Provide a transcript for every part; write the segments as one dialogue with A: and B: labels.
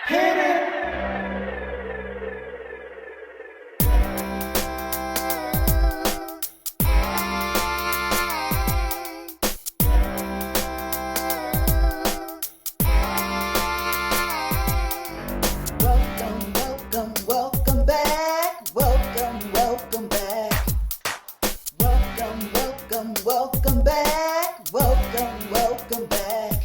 A: Hit it. Welcome, welcome, welcome back. Welcome, welcome back. Welcome, welcome, welcome back. Welcome, welcome back.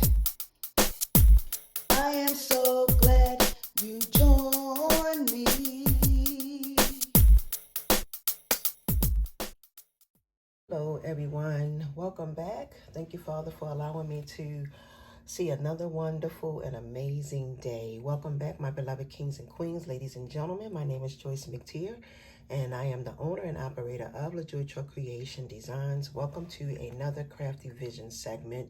A: I am so glad you joined me. Hello, everyone. Welcome back. Thank you, Father, for allowing me to see another wonderful and amazing day. Welcome back, my beloved kings and queens, ladies and gentlemen. My name is Joyce McTeer, and I am the owner and operator of LaJoy Truck Creation Designs. Welcome to another Crafty Vision segment.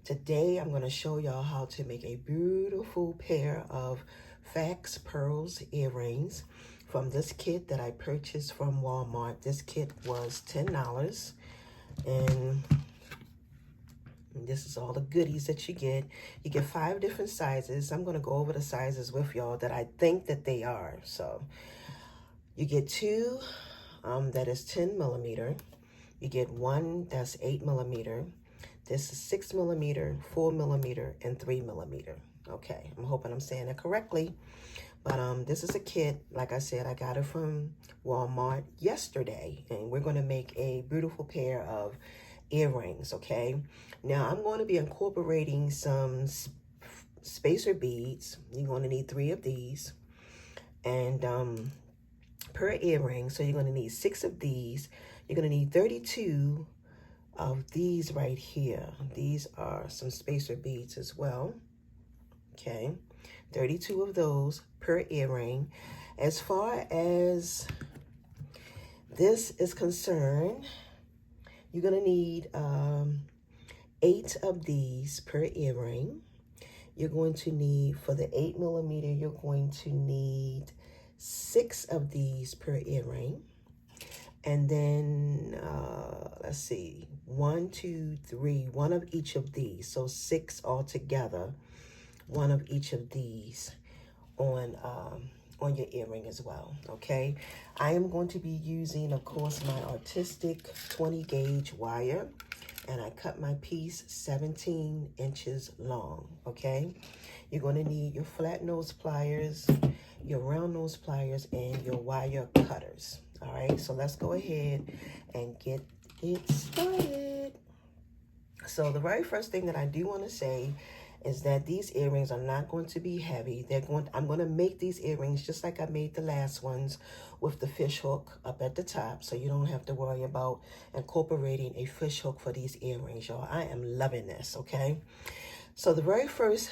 A: Today, I'm going to show y'all how to make a beautiful pair of Fax Pearls earrings from this kit that I purchased from Walmart. This kit was $10, and this is all the goodies that you get. You get 5 different sizes. I'm going to go over the sizes with y'all that I think that they are. So you get 2 that is 10 millimeter. You get 1 that's 8 millimeter. This is 6 millimeter, 4 millimeter, and 3 millimeter. Okay, I'm hoping I'm saying it correctly. But this is a kit. Like I said, I got it from Walmart yesterday, and we're going to make a beautiful pair of earrings. Okay, now I'm going to be incorporating some spacer beads. You're going to need 3 of these, and per earring, so you're going to need 6 of these. You're going to need 32 of these right here. These are some spacer beads as well. Okay, 32 of those per earring. As far as this is concerned, you're going to need 8 of these per earring. You're going to need, for the 8 millimeter, you're going to need 6 of these per earring. And then, let's see, 1, 2, 3, 1 of each of these. So 6 altogether, 1 of each of these on your earring as well. Okay, I am going to be using, of course, my artistic 20 gauge wire, and I cut my piece 17 inches long. Okay, you're going to need your flat nose pliers, your round nose pliers, and your wire cutters. All right, so let's go ahead and get it started. So the very first thing that I do want to say is that these earrings are not going to be heavy. I'm going to make these earrings just like I made the last ones, with the fish hook up at the top, so you don't have to worry about incorporating a fish hook for these earrings, y'all. I am loving this. Okay, so the very first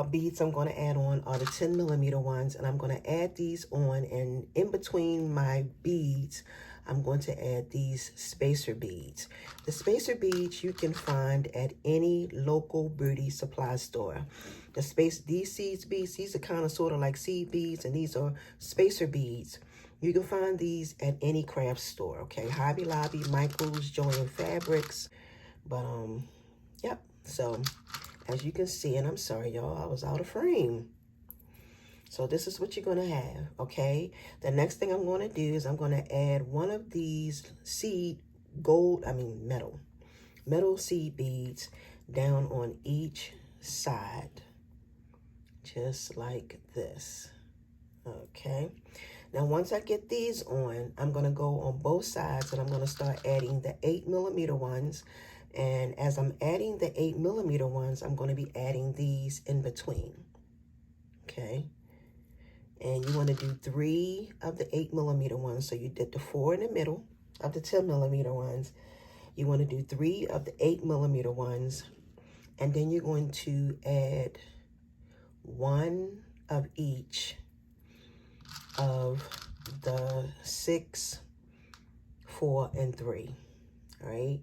A: beads I'm going to add on are the 10 millimeter ones, and I'm going to add these on, and in between my beads, I'm going to add these spacer beads. The spacer beads you can find at any local beauty supply store. These seed beads, these are kind of sort of like seed beads, and these are spacer beads. You can find these at any craft store. Okay, Hobby Lobby, Michael's, Joann Fabrics. But yep. So as you can see, and I'm sorry, y'all, I was out of frame. So this is what you're going to have, okay? The next thing I'm going to do is I'm going to add 1 of these metal seed beads down on each side, just like this, okay? Now, once I get these on, I'm going to go on both sides, and I'm going to start adding the 8 millimeter ones. And as I'm adding the 8 millimeter ones, I'm going to be adding these in between, okay? And you want to do 3 of the 8 millimeter ones. So you did the 4 in the middle of the 10 millimeter ones. You want to do 3 of the 8 millimeter ones. And then you're going to add 1 of each of the 6, 4, and 3. All right.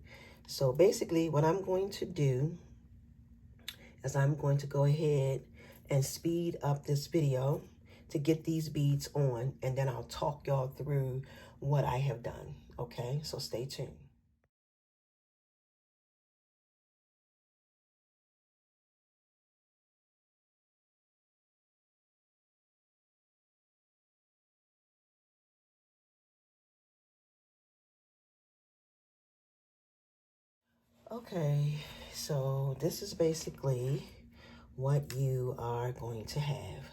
A: So basically what I'm going to do is I'm going to go ahead and speed up this video to get these beads on, and then I'll talk y'all through what I have done. Okay, so stay tuned. Okay, so this is basically what you are going to have.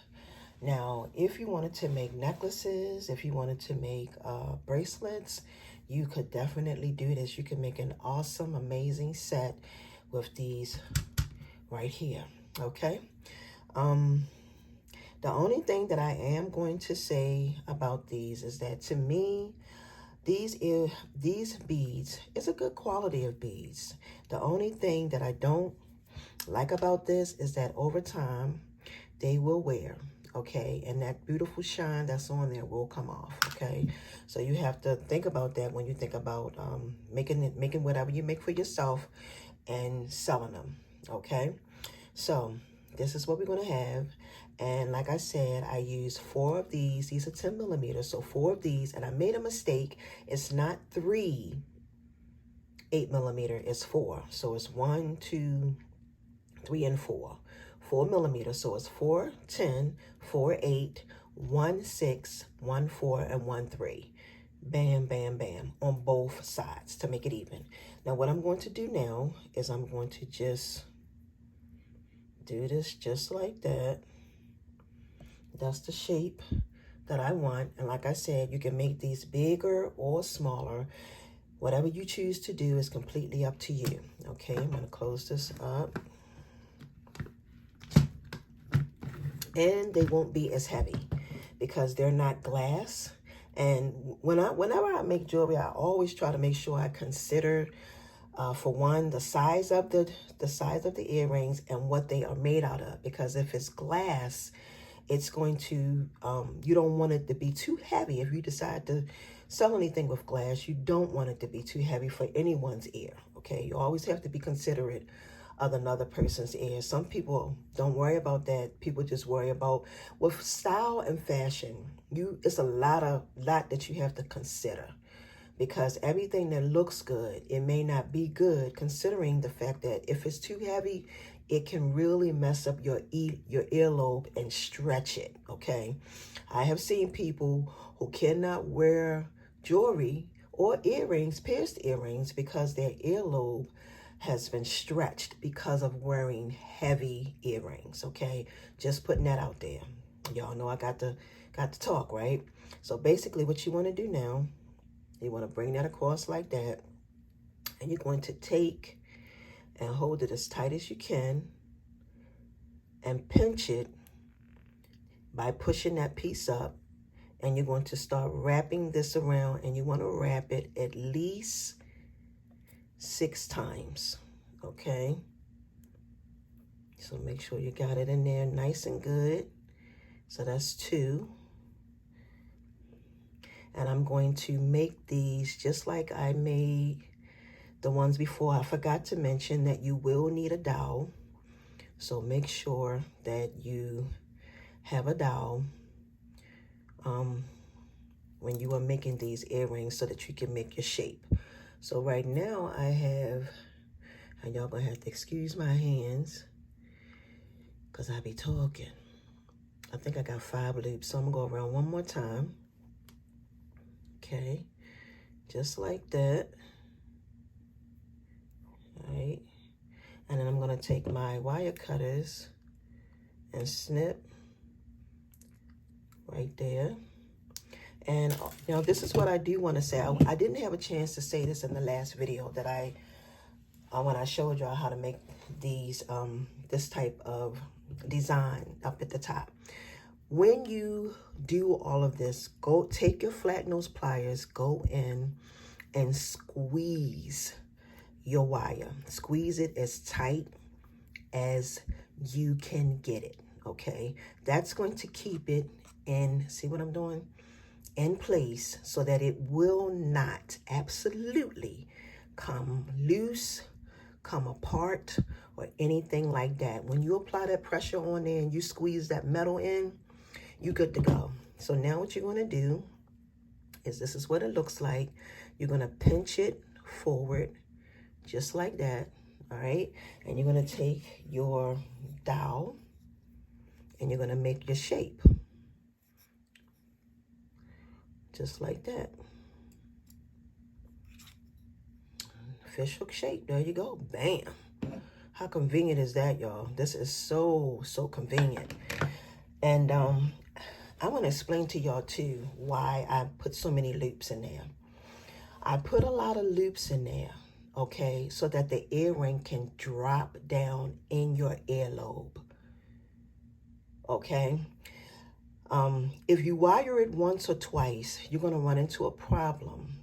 A: Now, if you wanted to make necklaces, if you wanted to make bracelets, you could definitely do this. You can make an awesome, amazing set with these right here, okay? The only thing that I am going to say about these is that to me, these beads is a good quality of beads. The only thing that I don't like about this is that over time, they will wear, okay? And that beautiful shine that's on there will come off, okay? So you have to think about that when you think about making whatever you make for yourself and selling them, okay? So this is what we're going to have. And like I said, I used 4 of these. These are 10 millimeters, so 4 of these. And I made a mistake. It's not 3 8mm, it's 4. So it's 1, 2, 3, and 4. 4 millimeters, so it's 4, 10, 4, 8, 1, 6, 1, 4, and 1, 3. Bam, bam, bam, on both sides to make it even. Now what I'm going to do now is I'm going to just do this just like that. That's the shape that I want. And like I said, you can make these bigger or smaller. Whatever you choose to do is completely up to you. Okay, I'm gonna close this up. And they won't be as heavy because they're not glass. And whenever I make jewelry, I always try to make sure I consider, for one, the size of the earrings and what they are made out of. Because if it's glass, it's going to, you don't want it to be too heavy. If you decide to sell anything with glass, you don't want it to be too heavy for anyone's ear, okay? You always have to be considerate of another person's ear. Some people don't worry about that. People just worry about, with style and fashion, it's a lot that you have to consider. Because everything that looks good, it may not be good, considering the fact that if it's too heavy, it can really mess up your earlobe and stretch it, okay? I have seen people who cannot wear jewelry or earrings, pierced earrings, because their earlobe has been stretched because of wearing heavy earrings, okay? Just putting that out there. Y'all know I got to talk, right? So basically what you want to do now, you want to bring that across like that, and you're going to take and hold it as tight as you can and pinch it by pushing that piece up, and you're going to start wrapping this around, and you want to wrap it at least 6 times, okay? So make sure you got it in there nice and good. So that's 2. And I'm going to make these just like I made the ones before. I forgot to mention that you will need a dowel. So make sure that you have a dowel when you are making these earrings so that you can make your shape. So right now I have, and y'all gonna have to excuse my hands because I be talking. I think I got 5 loops, so I'm gonna go around one more time. Okay, just like that. All right, and then I'm gonna take my wire cutters and snip right there. And you know, this is what I do want to say. I didn't have a chance to say this in the last video that when I showed y'all how to make these this type of design up at the top. When you do all of this, go take your flat nose pliers, go in and squeeze your wire. Squeeze it as tight as you can get it, okay? That's going to keep it in, see what I'm doing? In place so that it will not absolutely come loose, come apart, or anything like that. When you apply that pressure on there and you squeeze that metal in, you're good to go. So now what you're going to do is, this is what it looks like. You're going to pinch it forward just like that, all right? And you're going to take your dowel and you're going to make your shape just like that. official shape. There you go. Bam. How convenient is that, y'all? This is so convenient. And I want to explain to y'all too why I put so many loops in there. I put a lot of loops in there, okay, so that the earring can drop down in your earlobe, okay? If you wire it once or twice, you're going to run into a problem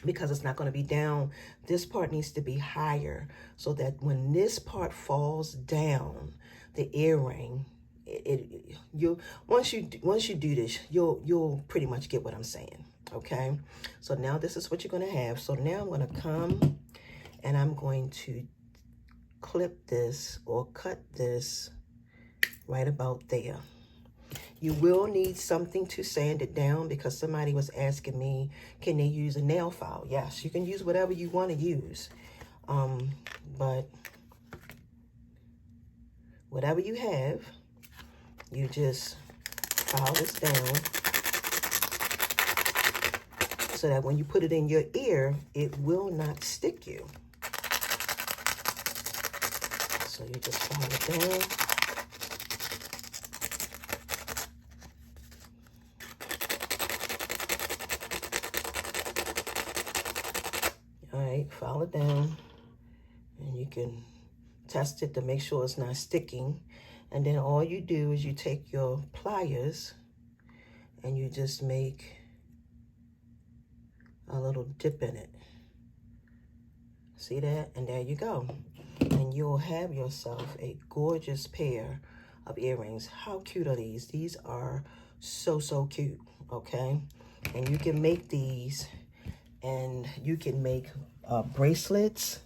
A: because it's not going to be down. This part needs to be higher so that when this part falls down, the earring, once you do this, you'll pretty much get what I'm saying. Okay, so now this is what you're going to have. So now I'm going to come and I'm going to clip this or cut this right about there. You will need something to sand it down because somebody was asking me, can they use a nail file? Yes, you can use whatever you want to use. But whatever you have, you just file this down so that when you put it in your ear, it will not stick you. So you just file it down. All right, file it down, and you can test it to make sure it's not sticking. And then all you do is you take your pliers and you just make a little dip in it. See that? And there you go. And you'll have yourself a gorgeous pair of earrings. How cute are these? These are so cute, okay? And you can make these, and you can make bracelets,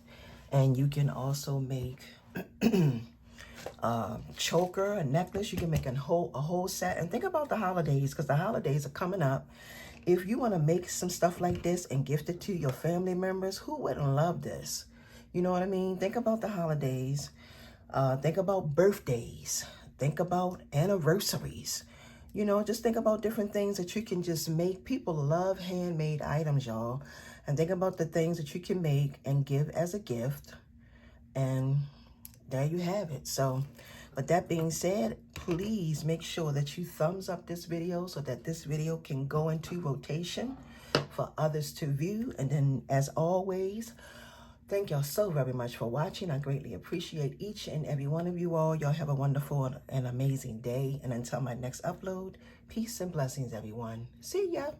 A: and you can also make choker, a necklace. You can make a whole set. And think about the holidays, because the holidays are coming up. If you want to make some stuff like this and gift it to your family members, who wouldn't love this? You know what I mean? Think about the holidays. Think about birthdays. Think about anniversaries. You know, just think about different things that you can just make. People love handmade items, y'all. And think about the things that you can make and give as a gift. And there you have it. So, with that being said, please make sure that you thumbs up this video so that this video can go into rotation for others to view. And then, as always, thank y'all so very much for watching. I greatly appreciate each and every one of you all. Y'all have a wonderful and amazing day. And until my next upload, peace and blessings, everyone. See ya.